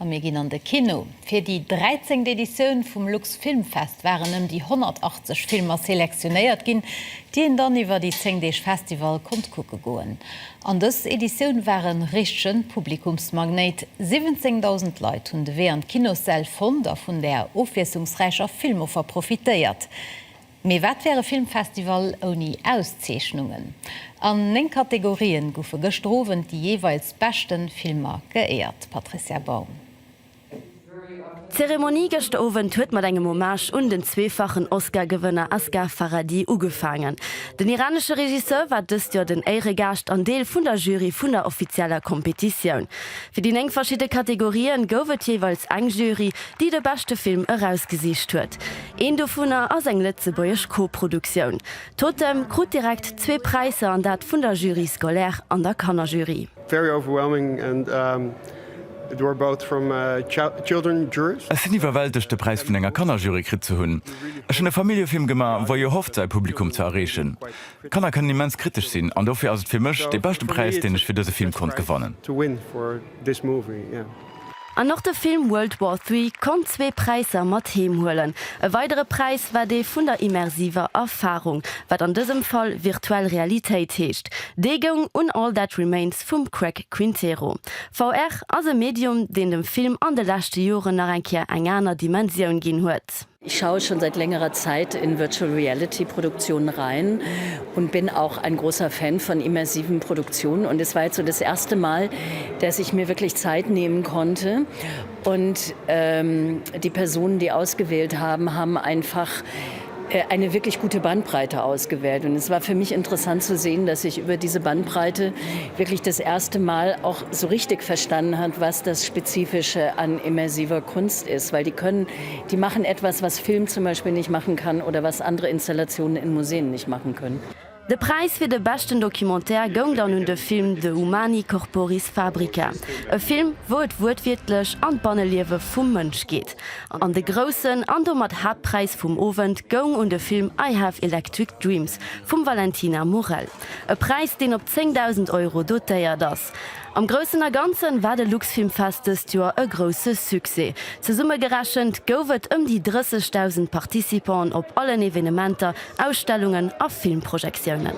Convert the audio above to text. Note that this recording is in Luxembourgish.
am mir gin an de Kino. Für die 13. Edition vom Lux Filmfest waren die 180 Filmer selektioniert gin, die in dann iwwer die 10. Festival kundkucke goen. An das Edition waren richchen Publikumsmagnet 17.000 Leute hun während Kinosel von der aufwesungsreicher Filmoffer profitiert. Me wat wäre Filmfestival oni Auszeichnungen. An 9 Kategorien goufe gestrowen die jeweils besten Filmer geehrt. Patricia Baum. Zeremonie gestowen huet mat engem Hommage und den zweifachen Oscar-Gewinner Asghar Farhadi ugefangen. Den iranische Regisseur war dëst ja den Ehregast an Deel vun der Jury vun der offizieller Kompetition. Für die eng verschiedene Kategorien gouft jeweils eng Jury, die de beste Film herausgesicht huet. Een dofunner ass eng Lettzebuerch Co-Produktion. Totem krut direkt 2 Preise an dat vun der Jury skolär an der Cannes-Jury. Very overwhelming and it were both from children jurors. Es sind überwältigte Preis von enger Cannes-Jury krit zu hunn. Es schon ein Familiefilm gemacht, wo ihr hofft, sein Publikum zu erreichen. Cannes kann immens kritisch sein, und dafür ist es für mich der beste Preis, den ich für diesen Film konnte gewonnen. To win for this movie, yeah. An noch der Film World War III kon 2 Preise mat heemholen. E weitere Preis war de vun der immersiver Erfahrung, wat an diesem Fall virtuell Realität heescht. Degung und All That Remains vum Craig Quintero. VR as e Medium, den dem Film an de lachte Joren nach enkeer eng aner Dimension gin huet. Ich schaue schon seit längerer Zeit in Virtual Reality Produktionen rein und bin auch ein großer Fan von immersiven Produktionen. Und es war jetzt so das erste Mal, dass ich mir wirklich Zeit nehmen konnte. Und die Personen, die ausgewählt haben, haben einfach eine wirklich gute Bandbreite ausgewählt. Und es war für mich interessant zu sehen, dass ich über diese Bandbreite wirklich das erste Mal auch so richtig verstanden habe, was das Spezifische an immersiver Kunst ist. Weil die machen etwas, was Film zum Beispiel nicht machen kann oder was andere Installationen in Museen nicht machen können. De Preis fir de besten Dokumentär gong dann hun de Film De Humani Corporis Fabrica. E Film, wo et wuetwirtlech an Banneliewe vum Mënsch geht. An de grossen an mat Hauptpreis vum Ovent gong und de Film I Have Electric Dreams vum Valentina Morel. E Preis, den op 10.000 € dotéiert das. Am grössen a ganzen war de Luxfilmfestes Joer e grosse Suse. Ze Summe geraschend gouft die 30.000 Partizipanten op allen Evenementer, Ausstellungen a Filmprojektionen.